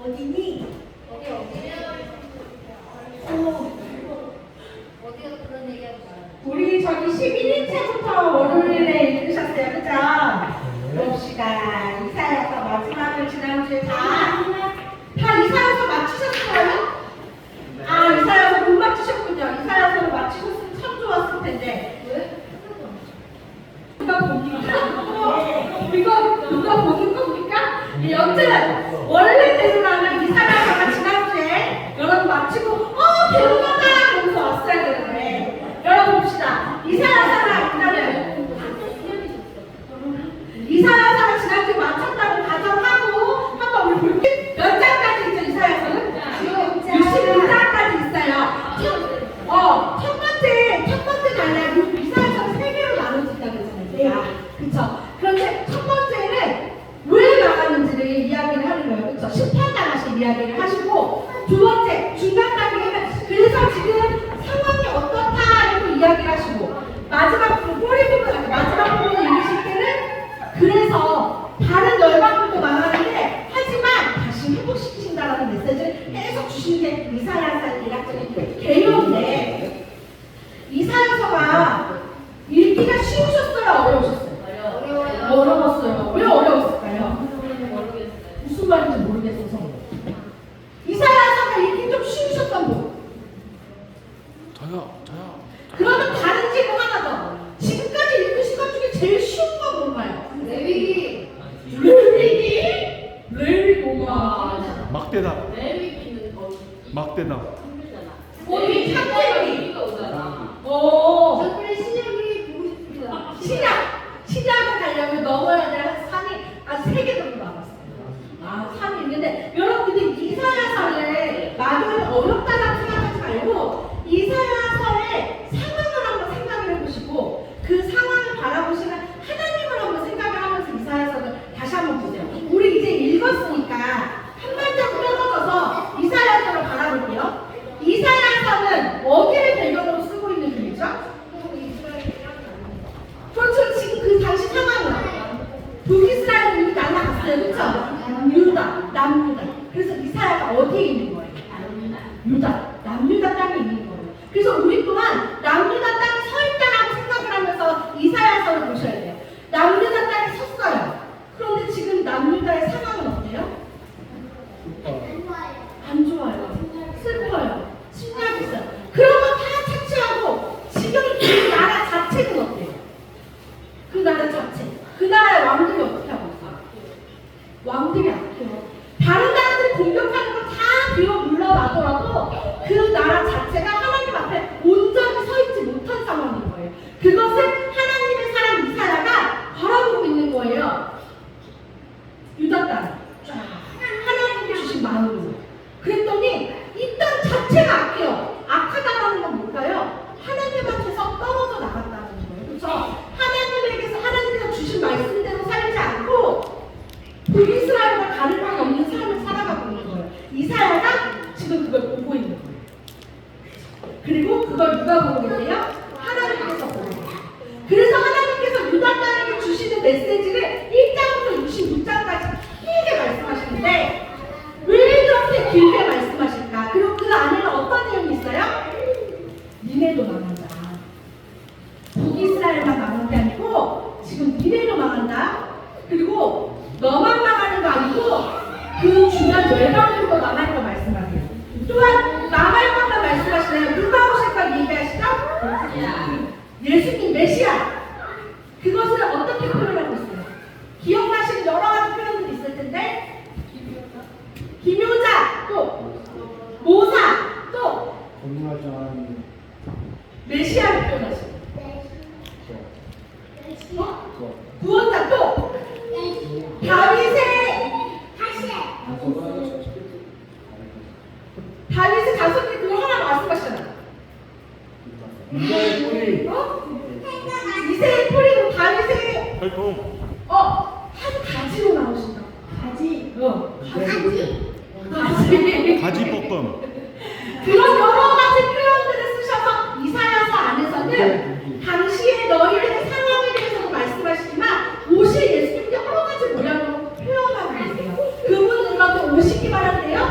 어디니? 어디가 그런 얘기하지 마. 우리 저기 11일차부터 월요일에 읽으셨어요, 그죠? 봅시다. 이사야서 마지막을 지난주에 다 이사야서 맞추셨어요? 아, 이사야서 못 맞추셨군요. 이사야서를 맞추셨으면 참 좋았을 텐데. 왜? 누가 봅니까? 이거 누가 보는 겁니까? 여튼 원래대로라면 이사야서가 지난주에 여러분 마치고 배우가다 하면서 왔어야 되는데 여러분 봅시다. 이사야서가 이사야서가 지난주에 마쳤다고 가정하고 한번 우리 볼게요. 몇 장까지 있죠? 이사야서는? 65장까지 있어요. 첫 번째 단락 이사야서는 3개로 나눠진다고 했잖아요. 그쵸? 그런데 첫 번째는 왜 나갔는지를 이야기를 하는 거예요. 그쵸? 심판당하신 이야기를 하시고, 두 번째 중간 단계는 그래서 지금 상황이 어떻다 이렇게 이야기를 하시고, 마지막 부분 읽으실 때는 그래서 다른 열방들도 망하는데 하지만 다시 회복시키신다라는 메시지를 계속 주시는 게 이사야서 일학적인 개요인데, 이사야서가 읽기가 쉬우셨어요? 어려우셨어요? 어려웠어요. 왜 어려웠을까요? 무슨 말인지 모르겠어서. 이사야서가 읽기 좀 쉬우셨던 분? 저요. 그러면 다른 질문 하나 더. 지금까지 읽으신 것 중에 제일 쉬운 건 뭔가요? 레위기. 레위기 뭐가? 막대다. 레위기는 막대다. 어디 창세기? 저번에 신약이 보고 싶습니다. 신약을 가려면 넘어야 될 산이 3개 정도 남았어요. 산이 있는데 여러분 근데 이사야서를 막으면 어렵다라고 생각하지 말고 이사야서의 상황을 한번 생각을 해보시고 그 상황을 바라보시는 하나님을 한번 생각을 하면서 이사야서를 다시 한번 보세요. 우리 이제 읽었으니까 한 발짝 떨어져서 이사야서를 바라볼게요. 이사야서는 어디를 배경으로 쓰고 있는 글이죠? 그렇죠. 지금 그 당시 상황은 북이스라엘은 이미 날아갔어요. 그렇죠? 유다, 남유다. 그래서 이사야가 어디에 있는 거예요? 유다, 남유다 땅에 있는 거예요. 그래서 우리 또한 남유다 땅에 서 있다라고 생각을 하면서 이사야서를 보셔야 돼요. 남유다 땅에 섰어요. 그런데 지금 남유다의 상황은 어때요? 안 좋아요. 슬퍼요. 침략이 있어요. 그런 거 다 착취하고 지금 그 나라 자체는 어때요? 그 나라 자체. 그 나라의 왕들이 어떻게 하고 있어요? 왕들이 약해요. 다른 나라들이 공격하는 거 다 뒤로 물러나더라도 그 나라 자체가 하나님 앞에 온전히 서 있지 못한 상황인 거예요. 그것을 하나님의 사람 이사야가 바라보고 있는 거예요. 유다 땅. 하나님께 주신 마음으로. 그랬더니 이 땅 자체가 악해요. 악하다라는 건 뭘까요? 하나님한테서 떨어져 나갔다는 거예요. 그렇죠? 하나님께서 주신 말씀대로 살지 않고 북이스라엘과 다를 바가 없는 삶을 살아가고 있는 거예요. 이사야가 지금 그걸 보고 있는 거예요. 그리고 그걸 누가 보고 계세요? 하나님께서 보고 계세요. 그래서 하나님께서 유다 땅에게 주시는 메시지를 1장부터 66장까지 길게 말씀하시는데 왜 그렇게 길게 말씀하실까? 그리고 그 안에는 어떤 내용이 있어요? 니네도 망한다. 북이스라엘만 망한 게 아니고 지금 니네도 망한다. 그리고 너만 망하는 거 아니고 그 주변 열방들도 망할 거 말씀하세요. 또한 망할 것만 말씀하시나요? 누가 오실 걸 얘기하시죠? 예수님 메시아. 그것을 어떻게 표현하고 있어요? 기억나시는 여러 가지 표현들이 있을 텐데 기묘자, 또 모사, 또 메시아를 표현하시고 구원자, 또 다윗의 자손이 그걸 하나 말씀하시잖아요. 이세의 뿌리. 이세의 뿌리고 다윗의 혈통. 한 가지로 나오신다. 가지. 가지 볶음. 그런 여러 가지 표현들을 쓰셔서 이사야서 안에서는 당시에 너희들의 상황에 대해서도 말씀하시지만 오실 예수님께 여러 가지 모양으로 표현하고 계세요. 그분은 그런데 오시기만 한데요.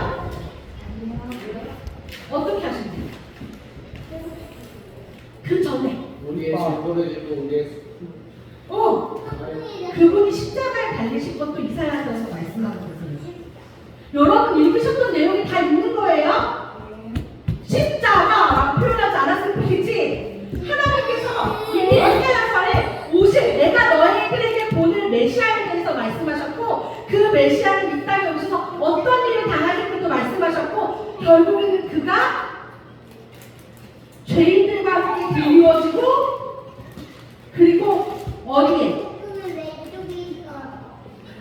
여러분 읽으셨던 내용이 다 있는 거예요? 십자가라고 표현하지 않았을 뿐이지 하나님께서 이미 이사야서에 오실 내가 너희들에게 보낼 메시아에 대해서 말씀하셨고 그 메시아는 이 땅에 오셔서 어떤 일을 당하실지도 말씀하셨고 결국에는 그가 죄인들과 함께 드리워지고 그리고 어디에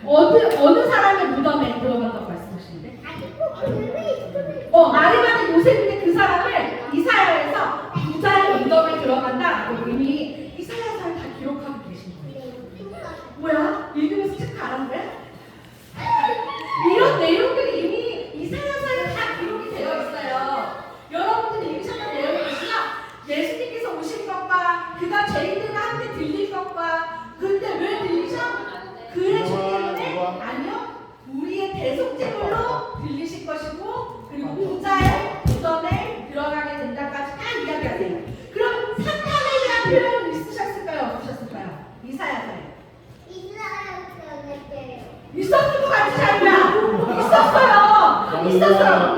어느 사람의 무덤에 들어간다고 말씀하시는데 아리마대 요셉인데 그 사람을 이사야에서 부자의 무덤에 들어간다라고 이미 이사야서에 다 기록하고 계신 거예요. 뭐야? 읽으면서 체크 안 한 거야? 이런 내용들이 이미 이사야서에 다 기록이 되어 있어요. 여러분들이 읽으셨던 내용이 있으면 예수님께서 오신 것과 그가 죄인들과 함께 들릴 것과 근데 왜 들리셔? 그의 죄 때문에? 아니요. 우리의 대속제물로 들리실 것이고 그리고 부자의 무덤에 들어가게 된다까지 다 이야기하세요. 그럼 사탄에 대한 표현은 있으셨을까요? 없으셨을까요? 이사야서에. 있었을 것 같지 않냐? 있었어요.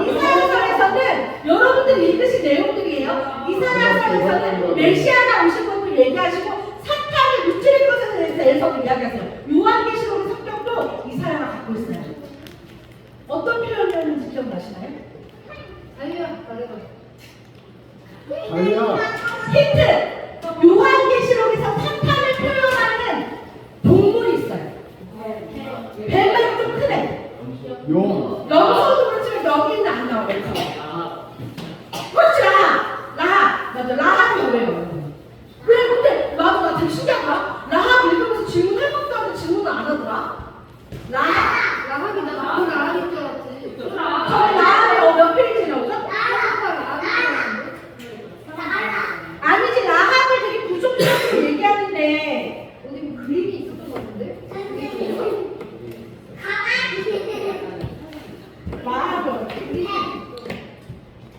이사야서에서는 여러분들이 읽으신 내용들이에요. 이사야서에서는 메시아가 오실 것을 얘기하시고 사탄을 무찌를 것에 대해서도 이야기하세요. 요한계시록 성경도 이사야가 갖고 있어요. 어떤 표현이었는지 기억나시나요? 힌트! 요한계시록에서 사탄을 표현하는 동물이 있어요. 배가 좀 크네. 염소도 그렇지만 여기는 안 나와요. 그렇지 맞아. 라합이 뭐예요? 왜 근데 나 되게 신기하다. 라합 읽으면서 질문해봤다 하는데 질문을 안 하더라. 라합이 나 그걸 알아볼 줄 알았지. 저희 라합이 몇 페이지냐고요? 아니지 라합을 되게 부정적으로 얘기하는데 어디 뭐 그림이 있었던 것 같은데? 라합을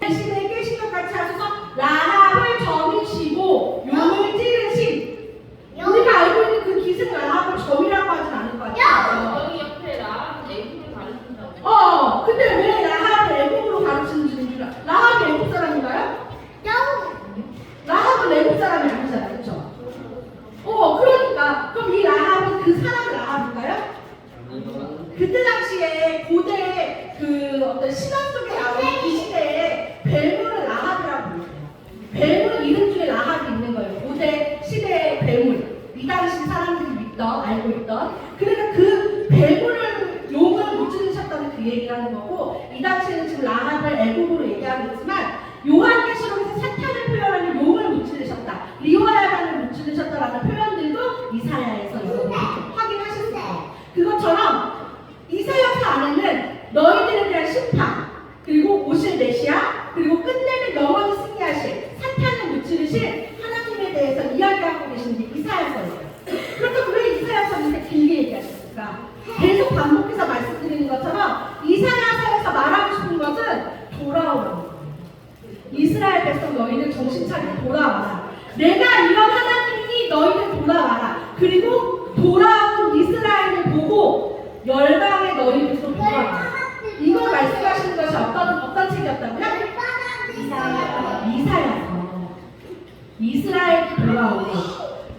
대신에 깨신 것 같이 하셔서 라합을 점이시고 용을 찌르신 우리가 알고 있는 그 기승 라합을 점이라고 하진 않을 것 같아요. 여기 옆에 라합 애국을 가르친다고. 근데 왜 라합을 애국으로 가르치는지는 줄 알아? 라합이 애국 사람인가요? 라합은 애국 사람이 아니잖아요, 그렇죠? 그러니까 그럼 이 라합은 그 사람 라합인가요? 그때 당시에 고대 그 어떤 신화 속에 나오는 그 시대에 괴물을 라합이라고 불렀어요. 괴물 이름 중에 라합이 있는 거예요. 고대 시대의 괴물. 이 당시 사람들이 믿던 알고 있던. 그러니까 그 괴물을 용을 무찌르셨다는 그 얘기를 하는 거고 이 당시에는 지금 라합을 애국으로 얘기하고 있지만 요한계시록에서 사탄을 표현하는 용을 무찌르셨다. 리와야단을 무찌르셨다라는 표현들도 이사야에서 여러분이 확인하실 수 있어요. 그것처럼 이사야서 안에는 너희들에 대한 심판 그리고 오실 메시아 그리고 끝내는 영원히 승리하실 사탄을 무찌르실 하나님에 대해서 이야기하고 계신 게 이사야서예요. 그렇다면 왜 이사야서를 이렇게 길게 얘기하셨을까? 계속 반복해서 말씀드리는 것처럼 이사야서에서 말하고 싶은 것은 돌아오라는 거예요. 이스라엘 백성 너희들 정신 차리고 돌아와라. 내가 이런 하나님이니 너희들 돌아와라. 그리고 돌아온 이스라엘을 보고 열방의 너희들도 돌아와라. 이걸 말씀하시는 것이 어떤 책이었다고요? 이사야서. 이스라엘이 돌아오고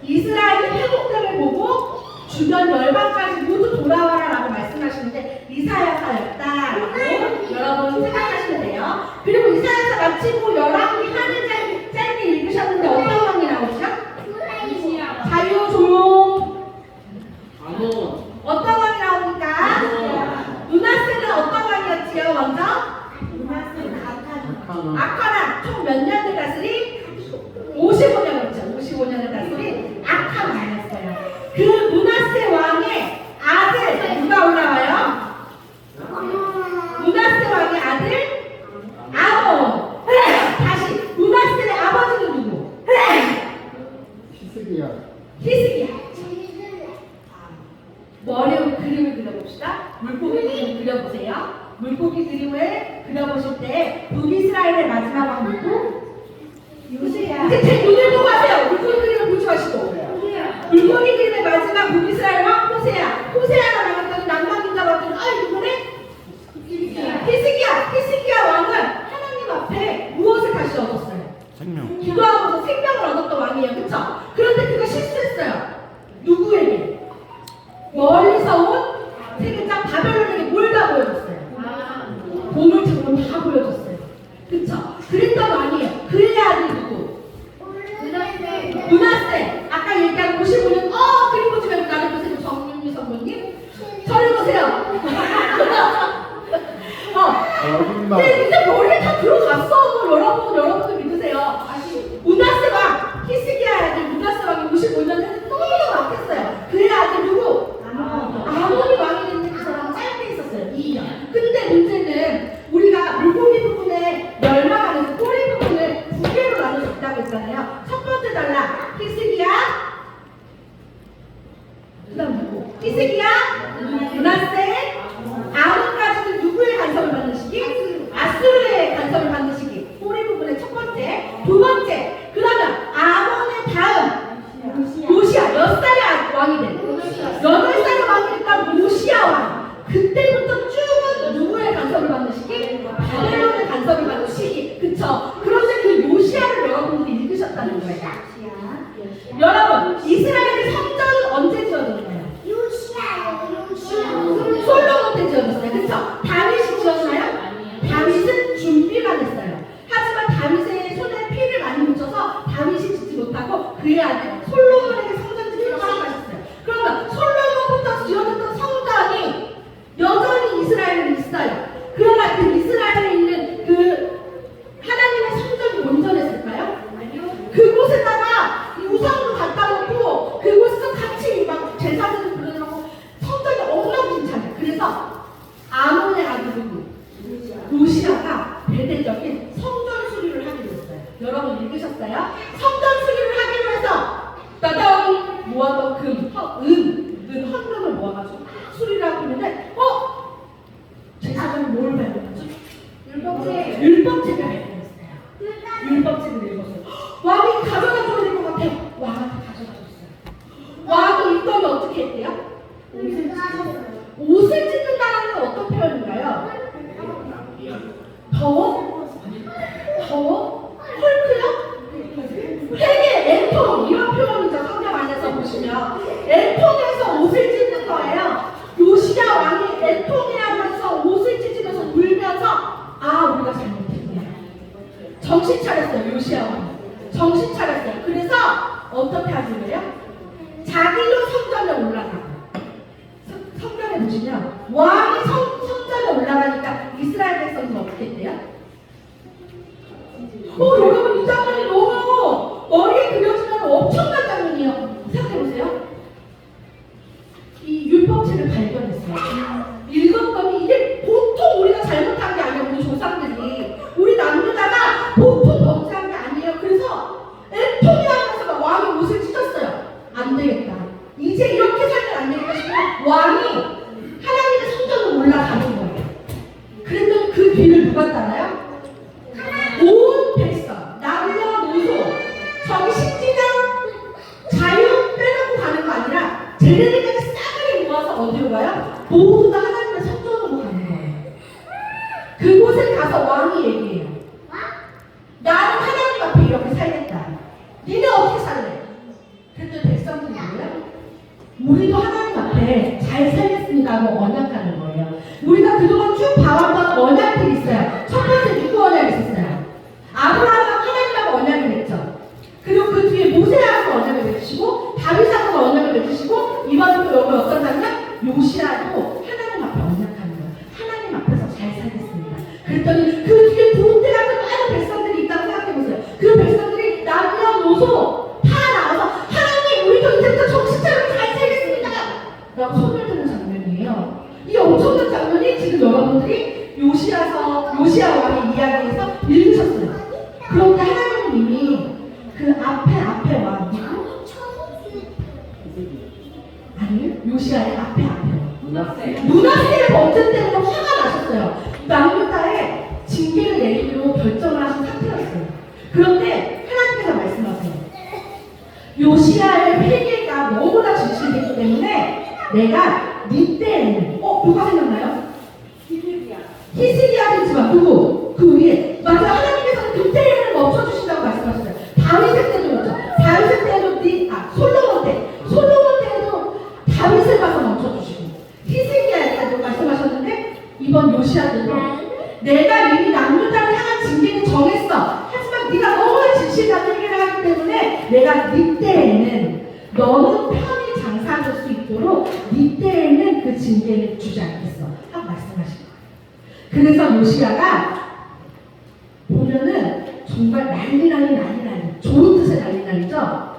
이스라엘의 회복됨을 보고 주변 열방까지 모두 돌아와라라고 말씀하시는데 이사야서였다라고 여러분 생각하시면 돼요. 그리고 이사야서 마치고 열왕기 하는 짧게 읽으셨는데 어떤 왕이 나오죠? 자유 조용. 어떤 왕이 나옵니까? 므낫세는 어떤 왕이었지요? 먼저? 므낫세는 아카나. 총 몇 년을 다스린? 55년이었죠. 55년을 다스린 아카 왕이었어요. 그 므낫세 왕의 아들 누가 올라와요? 므낫세 왕의 아들 아몬. 다시 므낫세의 아버지는 누구? 히스기야. 머리에 그림을 그려봅시다. 물고기 그림 그려보세요. 물고기 그림을 그려보실 때 북이스라엘의 마지막 왕 누구? 요새야. 이제 제 눈을 보고 하세요. 물고기 그림을 보지 마시고. 물고기 그림의 마지막 북이스라엘 왕 호세야. 호세야가 나갔더니 낭만인가 봤더니 누구네? 근데 이제 머리에 다 들어갔어. 여러분들 믿으세요. 문하세 왕, 히스기야 아들 문하세 왕이 55년 너무너무 막혔어요. 그의 아들 누구? 아몬이 왕이 됐는데 그 사람은 짧게 있었어요. 2년. 근데 문제는 우리가 물고기 부분에 멸망하는 꼬리 부분을 두 개로 나눠줬다고 했잖아요. 첫 번째 달라 히스기야, 그 다음 누구? 히스기야, 문하세, 아몬까지는 누구의 간섭을 받는 시기? 아수르의 간섭을 받는 시기. 꼬리 부분의 첫 번째. 두 번째, 그러면 아몬의 다음 요시야 몇 살의 왕이 돼? 8살의 왕이 됐던 요시야 왕. 그때부터 쭉은 누구의 간섭을 받는 시기? 바벨론의 간섭을 받는 시기. 그쵸? 그런데 그 요시야를 여러분들이 읽으셨다는 거예요. 여러분, 이스라엘의 성전은 언제 지어졌나요? 솔로몬 때 지어졌어요. 그쵸? 다윗이 지었나요? 다윗은 준비만 했어요. 하지만 다윗의 손에 피를 많이 묻혀서 다윗이 짓지 못하고 그의 아들 솔로몬에게 성전 짓기로 허락하셨어요. 그러면 솔로몬부터 지어졌던 성전이 여전히 이스라엘에 있어요. 그러나 그 이스라엘에 있는 그 하나님의 성전이 온전했을까요? 그곳에다가 우상으로 갖다 놓고 그곳에서 같이 막 제사들을 부르느라고 성전이 엉망진창이에요. 그래서 아몬의 아들 누구? 요시야가 대대적인 성전 수리를 하기로 했어요. 여러분 읽으셨어요? 성전 수리를 하기로 해서 따당 모아던 금, 헌금을 모아가지고 수리를 하고 있는데 제사장이 뭘 발견했죠? 율법책을 발견했어요. 율법책을 읽었어요. 왕이 가져다 줘야 될 것 같아. 왕한테 가져다 줬어요. 왕이 읽더니 어떻게 했대요? 옷을 찢는다는 건 어떤 표현인가요? 더워? 헐크요? 되게 애통 이런 표현이죠. 성경 안에서 보시면 애통해서 옷을 찢는 거예요. 요시야 왕이 애통이라고 해서 옷을 찢으면서 울면서 우리가 잘못했구나. 정신 차렸어요. 요시야 왕이 정신 차렸어요. 그래서 어떻게 하는 거예요? 자기도 성전에 올라가고 성경에 보시면 왕이 성전에 올라가니까 이스라엘 백성은 어떻게 했대요? 여러분 이 장면이 너무 머리에 그려지면 엄청난 장면이에요. 생각해보세요. 이 율법책을 발견했어요. 읽었더니 이게 보통 우리가 잘못한 게 아니에요. 우리 조상들이 우리 남자가 보통 범죄한 게 아니에요. 그래서 애통이 하면서 막 왕이 옷을 찢었어요. 안 되겠다. 이제 이렇게 살면 안 되겠다 싶으면 왕이 하나님의 성전으로 올라가는 거예요. 그랬더니 그 뒤를 누가 따라요? 온 백성, 남녀노소, 정신지장, 자유 빼놓고 가는 거 아니라 쟤네들까지 싸그리 모아서 어디로 가요? 모두 다 하나님의 성전으로 가는 거예요. 그곳에 가서 왕이 얘기해요. 나는 하나님 앞에 이렇게 살겠다. 니네 어떻게 살래? 그랬더니 백성들이 뭐예요? 우리도 하나님 앞에 잘 살겠습니다 하고 언약하는 거예요. 우리가 그동안 쭉 봐왔던 언약들이 있어요. 첫 번째 누구 언약이 있었어요? 아브라함과 하나님하고 언약을 맺죠. 그리고 그 뒤에 모세하고 언약을 맺으시고 다윗하고 언약을 맺으시고 이번에 또 여기 어떤 장면? 요시야도 하나님 앞에 언약하는 거예요. 하나님 앞에서 잘 살겠습니다. 그랬더니 그 뒤에 군대 같은 많은 백성들이 있다고 생각해보세요. 그 백성들이 남녀노소 다 나와서 하나님 우리도 이제부터 정신 차리고 잘 살겠습니다 라고 손을 드는 장면이에요. 이 엄청난 장면이 지금 여러분들이 요시야 왕의 이야기에서 읽으셨어요. 그런데 하나님은 이미 그 앞에 왕 아니요? 요시야의 앞에 문하세의 범죄 때문에 화가 나셨어요. 남유다에 징계를 내리기로 결정을 하신 상태였어요. 그런데 하나님께서 말씀하세요. 요시야의 회개가 너무나 진실되기 때문에 내가 네 때에는 누가 생각나요? 히스기야 되지만 누구? 그 위에 맞아. 하나님께서는 그때에는 멈춰주신다고 말씀하셨어요. 다윗의 때도 그렇죠. 다윗의 때도 솔로몬 때도 다윗을 가서 멈춰주시고 히스기야에도 말씀하셨는데 이번 요시야 때도 내가 이미 남유다를 향한 징계를 정했어. 하지만 네가 너무나 진실한 회개를 하기 때문에 내가 네 때에는 너는 편히 장사할 수 있도록 네 때에는 그 징계를 주지 않겠어 하고 말씀하신 거예요. 그래서 요시야가 보면은 정말 난리 좋은 뜻의 난리죠.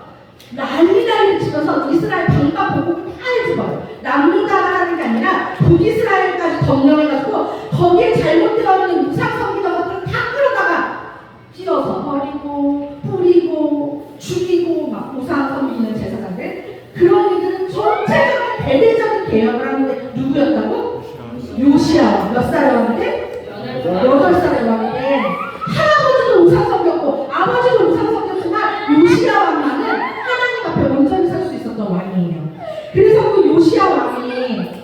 난리 치면서 이스라엘 방방 보고 다 해줘요. 남유다가 하는 게 아니라 북이스라엘까지 점령해가지고 거기에 잘못되어 있는 우상 섬기던 것들을 다 끌어다가 찢어서 버리고 뿌리고 죽이고 막 우상 섬기는 제사장들, 그런 이들은 전체적인 대대적인 개혁을 하는데 누구였다고? 요시야. 몇 살에 왔는데? 8살에 왔는데 할아버지도 우상 섬겼고 아버지도 우상 섬겼지만 요시야 왕만은 하나님 앞에 온전히 설 수 있었던 왕이에요. 그래서 그 요시야 왕이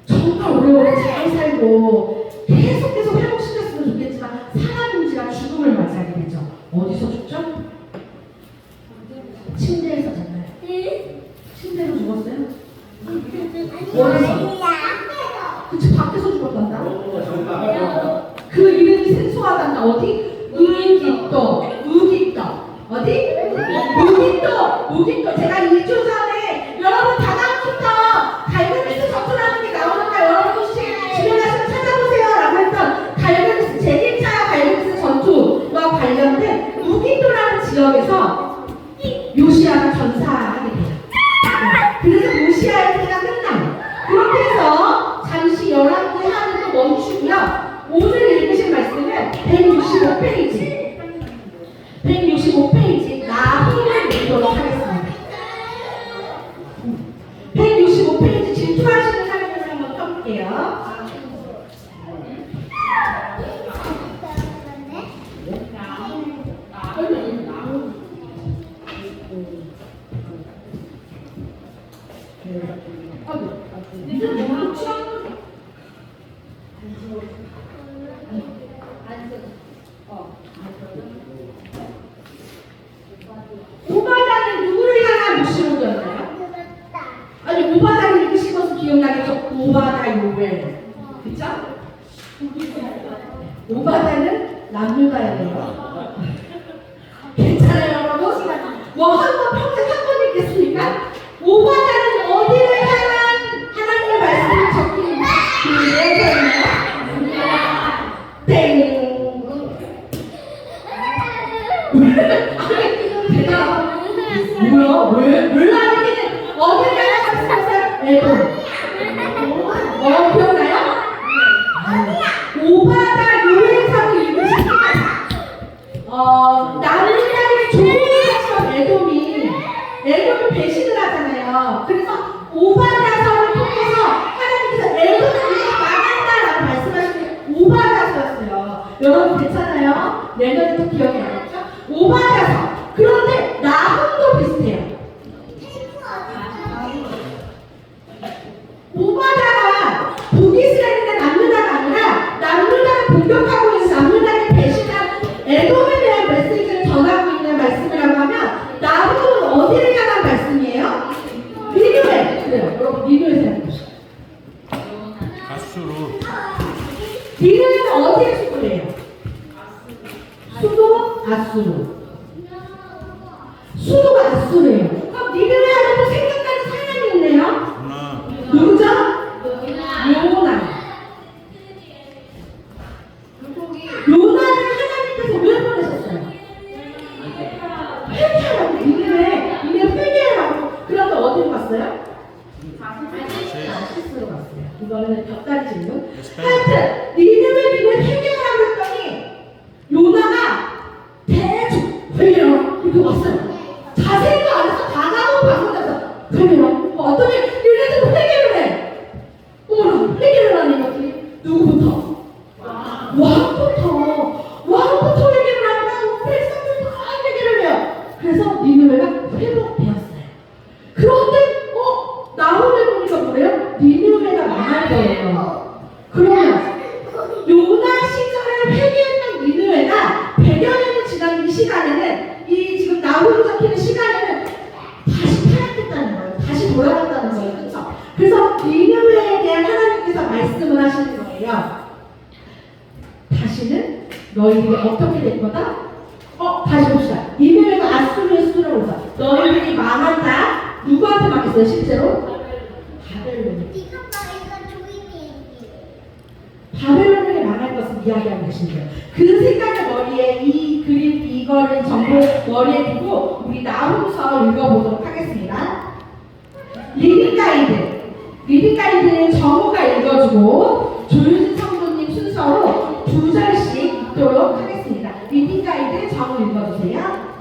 정말 오래오래 잘 살고 계속 회복시켰으면 좋겠지만 사람인지라 죽음을 맞이하게 되죠. 어디서 죽죠? 침대에서 잤나요? 침대로 죽었어요? 어디서? 그치, 밖에서 죽었단다. 그 이름이 생소하단다. 어디? 우깃도. 어디? 우깃도. 제가 2주 전에 여러분 다다음부터 갈그리스 전투라는 게 나오니까 여러분 혹시 집에 가서 찾아보세요 라고 했던 갈그리스 제1차 갈그리스 전투와 관련된 우깃도라는 지역에서 요시야가 전사하게 돼요. 그래서 요시야의 때가 끝나요. 그렇게 해서 잠시 열왕기 하는 거 멈추고요. 오늘 읽으신 말씀은 165페이지 나훔을 읽도록 하겠습니다. 165페이지 질투하시는 사람을 한번 펴볼게요. 오바다는 누구를 향한 묵시록이었나요? 아니, 오바다를 읽으신 것은 기억나겠죠? 오바다 요엘. 그쵸? 오바다는 남유다예요. 괜찮아요, 여러분? 뭐 한 번 평생 한 번 읽겠습니까? 오바다는 어디를 향한 하나님의 말씀이 적힌 그 예서예요? 땡. 뭐야? 왜 나에게는 어디를 향한 말씀이었어요? 에돔. 기억나요? 오바다 요엘상을 읽으시면 남유다의 조공이었던 에돔이 배신을 하잖아요. 그래서 오바다서를 통해서 하나님께서 에돔을 망한다라고 말씀하시는 오바다서였어요. 여러분 괜찮아요? 내년에도 기억이 나겠죠? 오바다서. 그런데 나훔도 비슷해요. 오바다가 북이스라엘이나 남유다가 아니라 남유다를 공격하고 있는 남유다를 배신한 에돔에 대한 메시지를 전하고 있는 말씀이라고 하면 나훔은 어디를 향한 말씀이에요? 니느웨. 그래요. 여러분 니느웨 생각해보세요. 아수르. 니느웨는 어디에 수도래요? 수도 아수르. 수도가 아수르예요. 그럼 니느웨 하면 또 생각나는 사람이 있네요. 누구죠? 요나. 요나를 하나님께서 왜 보내셨어요? 회개하라고. 니네 회개하라고. 그런데 어디로 갔어요? 다시스로 갔어요. 이거는 벽다리 질문. 하여튼 니네 회개하라고 했더니 요나가 대충 회개하라고 이렇게 왔어요. 자세히도 안 해서 다가오고 방문해서 회개하라고. 어떤 얘네들 회개를 해. 어머나, 회개를 하는 거지. 누구부터? 왕부터 회개를 하면 백성들도 다 회개를 해요. 그래서 니느웨가 회복되었어요. 그런데 나훔을 보니까 뭐래요? 니느웨가 망할 거예요. 그러면 요나 시절에 회개했던 니느웨가 100여 년이 지난 이 시간에는 이 지금 나훔이 적히는 시간에는 다시 타락했다는 거예요. 다시 돌아간다는 거예요. 그렇죠? 그래서 니느웨에 대한 하나님께서 말씀을 하시는 거예요. 다시는 너희들이 어떻게 될 거다? 다시 봅시다. 니느웨가 아수르의 수도로 오자. 너희들이 망한다. 누구한테 맡겼어요, 실제로? 바벨론. 바벨론에 이야기하고 계시는 거예요. 그 생각을 머리에 이 그림 이거를 전부 머리에 두고 우리 나누어서 읽어보도록 하겠습니다. 리딩 가이드. 리딩 가이드는 정우가 읽어주고 조윤진 성도님 순서로 2절씩 읽도록 하겠습니다. 리딩 가이드 정우 읽어주세요.